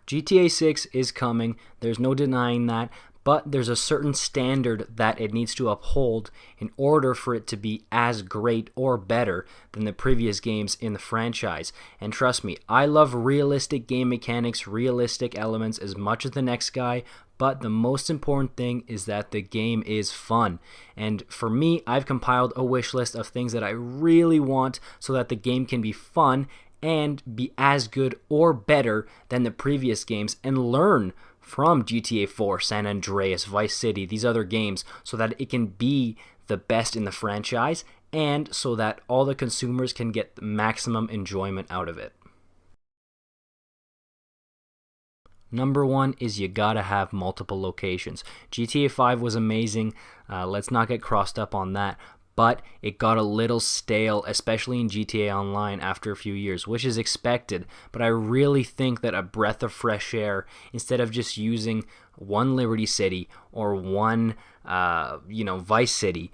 GTA 6 is coming, there's no denying that, but there's a certain standard that it needs to uphold in order for it to be as great or better than the previous games in the franchise. And trust me, I love realistic game mechanics, realistic elements as much as the next guy, but the most important thing is that the game is fun. And for me, I've compiled a wish list of things that I really want so that the game can be fun and be as good or better than the previous games, and learn from GTA 4, San Andreas, Vice City, these other games, so that it can be the best in the franchise and so that all the consumers can get the maximum enjoyment out of it. Number one is you gotta have multiple locations. GTA 5 was amazing, let's not get crossed up on that, but it got a little stale, especially in GTA Online after a few years, which is expected. But I really think that a breath of fresh air, instead of just using one Liberty City or one, Vice City,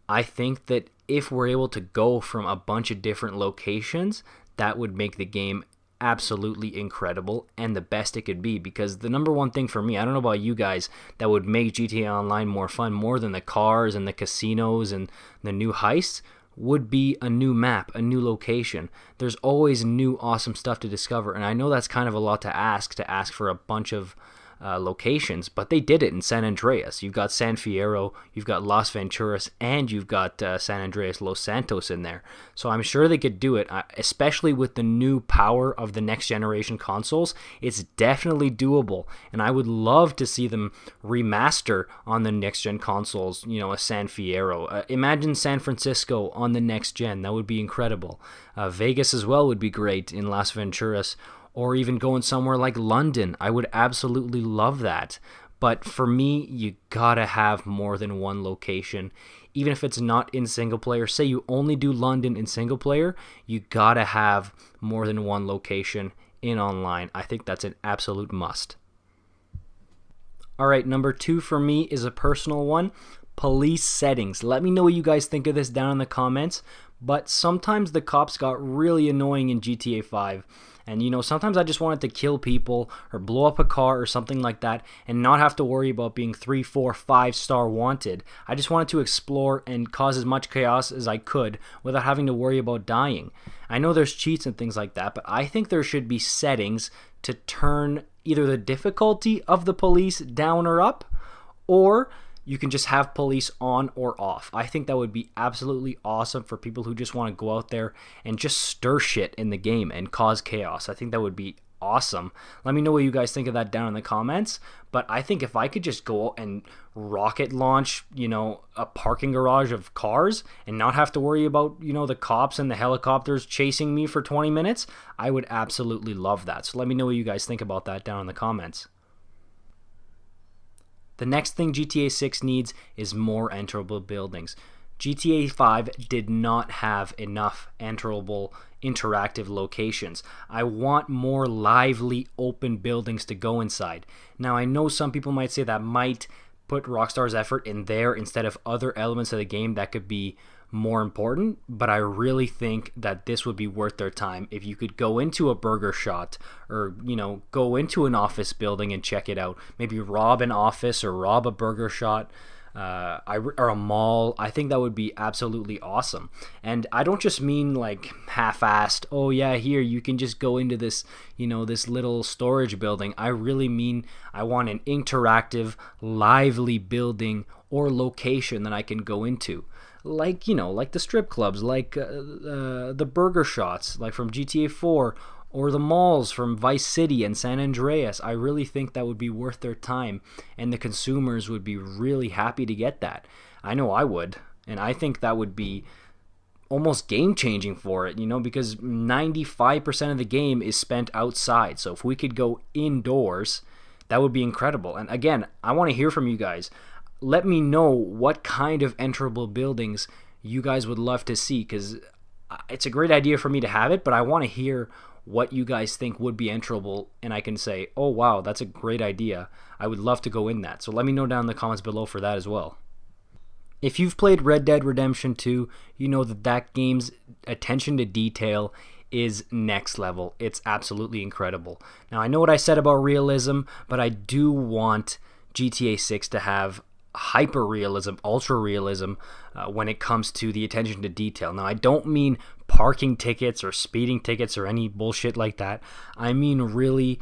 I think that if we're able to go from a bunch of different locations, that would make the game absolutely incredible and the best it could be. Because the number one thing for me, I don't know about you guys, that would make GTA Online more fun, more than the cars and the casinos and the new heists, would be a new map, a new location. There's always new awesome stuff to discover, and I know that's kind of a lot to ask for a bunch of locations, but they did it in San Andreas. You've got San Fierro, you've got Las Venturas, and you've got San Andreas Los Santos in there. So I'm sure they could do it, especially with the new power of the next generation consoles. It's definitely doable, and I would love to see them remaster on the next gen consoles, a San Fierro. Imagine San Francisco on the next gen. That would be incredible. Vegas as well would be great in Las Venturas, or even going somewhere like London. I would absolutely love that. But for me, you gotta have more than one location. Even if it's not in single player, say you only do London in single player, you gotta have more than one location in online. I think that's an absolute must. Alright, number 2 for me is a personal one. Police settings. Let me know what you guys think of this down in the comments. But sometimes the cops got really annoying in GTA 5. And sometimes I just wanted to kill people or blow up a car or something like that and not have to worry about being 3, 4, 5-star wanted. I just wanted to explore and cause as much chaos as I could without having to worry about dying. I know there's cheats and things like that, but I think there should be settings to turn either the difficulty of the police down or up, or you can just have police on or off. I think that would be absolutely awesome for people who just want to go out there and just stir shit in the game and cause chaos. I think that would be awesome. Let me know what you guys think of that down in the comments. But I think if I could just go and rocket launch, a parking garage of cars and not have to worry about, the cops and the helicopters chasing me for 20 minutes, I would absolutely love that. So let me know what you guys think about that down in the comments. The next thing GTA 6 needs is more enterable buildings. GTA 5 did not have enough enterable interactive locations. I want more lively open buildings to go inside. Now I know some people might say that might put Rockstar's effort in there instead of other elements of the game that could be more important, but I really think that this would be worth their time if you could go into a burger shot or go into an office building and check it out. Maybe rob an office or rob a burger shot or a mall. I think that would be absolutely awesome. And I don't just mean like half-assed, oh yeah, here you can just go into this this little storage building. I really mean I want an interactive, lively building or location that I can go into. Like the strip clubs, like the burger shots, like from GTA 4, or the malls from Vice City and San Andreas. I really think that would be worth their time, and the consumers would be really happy to get that. I know I would, and I think that would be almost game-changing for it, because 95% of the game is spent outside. So if we could go indoors, that would be incredible. And again, I want to hear from you guys. Let me know what kind of enterable buildings you guys would love to see, because it's a great idea for me to have it, but I want to hear what you guys think would be enterable, and I can say, oh wow, that's a great idea. I would love to go in that. So let me know down in the comments below for that as well. If you've played Red Dead Redemption 2, you know that game's attention to detail is next level. It's absolutely incredible. Now, I know what I said about realism, but I do want GTA 6 to have hyper realism, ultra realism when it comes to the attention to detail. Now, I don't mean parking tickets or speeding tickets or any bullshit like that. I mean really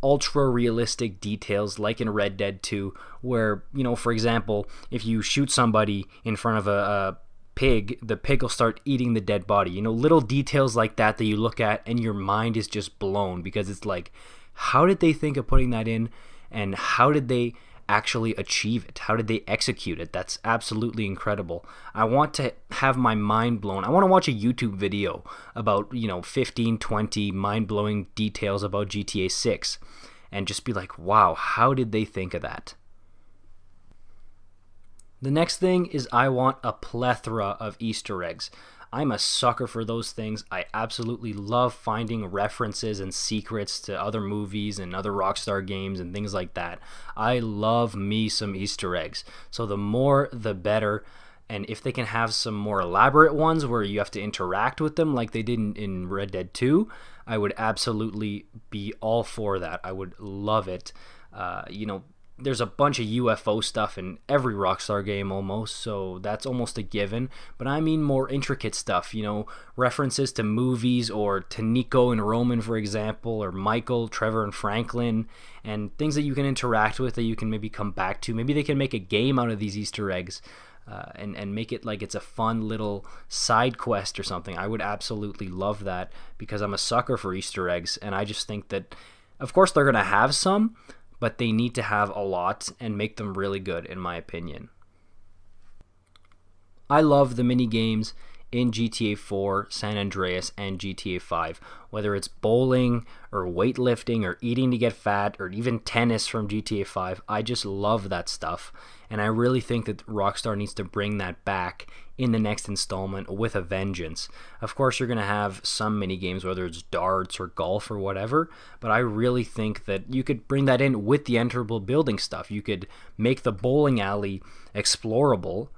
ultra realistic details like in Red Dead 2, where, for example, if you shoot somebody in front of a pig, the pig will start eating the dead body. Little details like that you look at and your mind is just blown, because it's like, how did they think of putting that in, and how did they actually achieve it? How did they execute it? That's absolutely incredible. I want to have my mind blown. I want to watch a YouTube video about 15, 20 mind-blowing details about GTA 6 and just be like, wow, how did they think of that? The next thing is I want a plethora of Easter eggs. I'm a sucker for those things. I absolutely love finding references and secrets to other movies and other Rockstar games and things like that. I love me some Easter eggs. So the more, the better. And if they can have some more elaborate ones where you have to interact with them like they did in Red Dead 2, I would absolutely be all for that. I would love it. There's a bunch of UFO stuff in every Rockstar game almost, so that's almost a given. But I mean more intricate stuff, references to movies, or to Nico and Roman, for example, or Michael, Trevor, and Franklin, and things that you can interact with that you can maybe come back to. Maybe they can make a game out of these Easter eggs and make it like it's a fun little side quest or something. I would absolutely love that, because I'm a sucker for Easter eggs, and I just think that, of course, they're going to have some, but they need to have a lot and make them really good, in my opinion. I love the mini games in GTA 4, San Andreas, and GTA 5, whether it's bowling or weightlifting or eating to get fat or even tennis from GTA 5. I just love that stuff, and I really think that Rockstar needs to bring that back in the next installment with a vengeance. Of course, you're going to have some mini games, whether it's darts or golf or whatever, but I really think that you could bring that in with the Enterable building stuff. You could make the bowling alley explorable,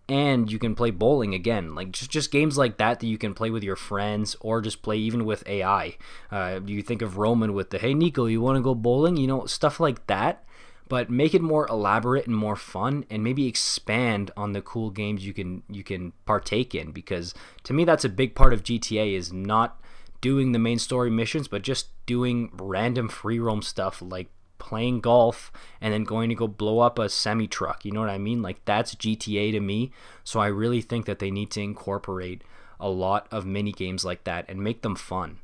and you can play bowling again. Like just games like that you can play with your friends, or just play even with AI. You think of Roman with the, hey Nico, you want to go bowling? Stuff like that. But make it more elaborate and more fun, and maybe expand on the cool games you can partake in, because to me that's a big part of GTA, is not doing the main story missions, but just doing random free roam stuff like playing golf and then going to go blow up a semi truck. You know what I mean? Like, that's GTA to me. So I really think that they need to incorporate a lot of mini games like that and make them fun.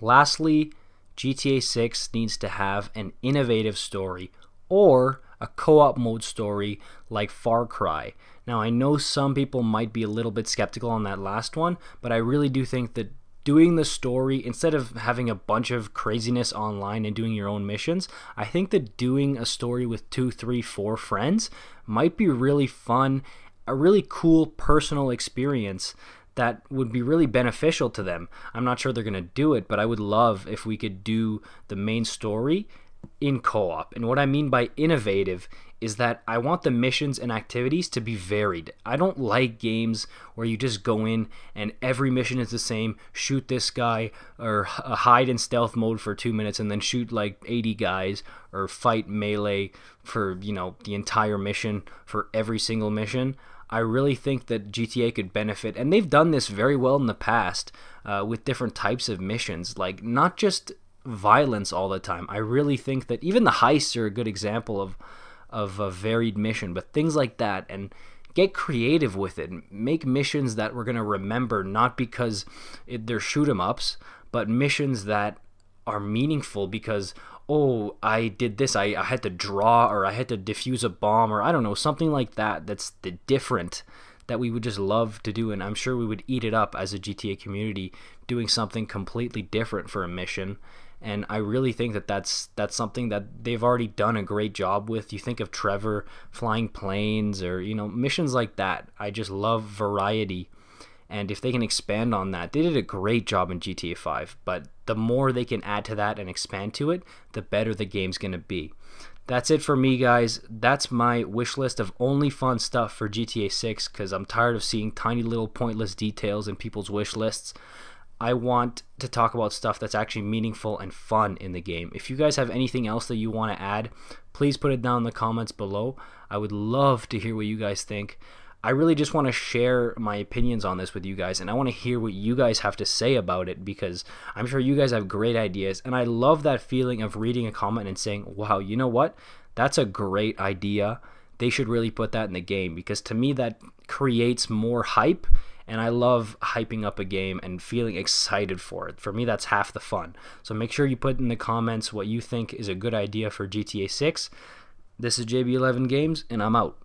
Lastly, GTA 6 needs to have an innovative story, or a co-op mode story like Far Cry. Now, I know some people might be a little bit skeptical on that last one, but I really do think that doing the story, instead of having a bunch of craziness online and doing your own missions, I think that doing a story with 2, 3, 4 friends might be really fun, a really cool personal experience that would be really beneficial to them. I'm not sure they're going to do it, but I would love if we could do the main story in co-op. And what I mean by innovative is that I want the missions and activities to be varied. I don't like games where you just go in and every mission is the same, shoot this guy, or hide in stealth mode for 2 minutes and then shoot like 80 guys, or fight melee for, the entire mission for every single mission. I really think that GTA could benefit, and they've done this very well in the past with different types of missions, like not just violence all the time. I really think that even the heists are a good example of a varied mission, but things like that, and get creative with it. Make missions that we're going to remember, not because they're shoot 'em ups, but missions that are meaningful because, oh, I did this, I had to draw, or I had to defuse a bomb, or I don't know, something like that that's different, that we would just love to do. And I'm sure we would eat it up as a GTA community, doing something completely different for a mission. And I really think that that's something that they've already done a great job with. You think of Trevor flying planes, or missions like that. I just love variety, and if they can expand on that, they did a great job in GTA 5, but the more they can add to that and expand to it, the better the game's going to be. That's it for me, guys. That's my wish list of only fun stuff for GTA 6 because I'm tired of seeing tiny little pointless details in people's wish lists. I want to talk about stuff that's actually meaningful and fun in the game. If you guys have anything else that you want to add, please put it down in the comments below. I would love to hear what you guys think. I really just want to share my opinions on this with you guys, and I want to hear what you guys have to say about it because I'm sure you guys have great ideas, and I love that feeling of reading a comment and saying, wow, you know what? That's a great idea. They should really put that in the game because to me that creates more hype, and I love hyping up a game and feeling excited for it. For me, that's half the fun. So make sure you put in the comments what you think is a good idea for GTA 6. This is JB11 Games, and I'm out.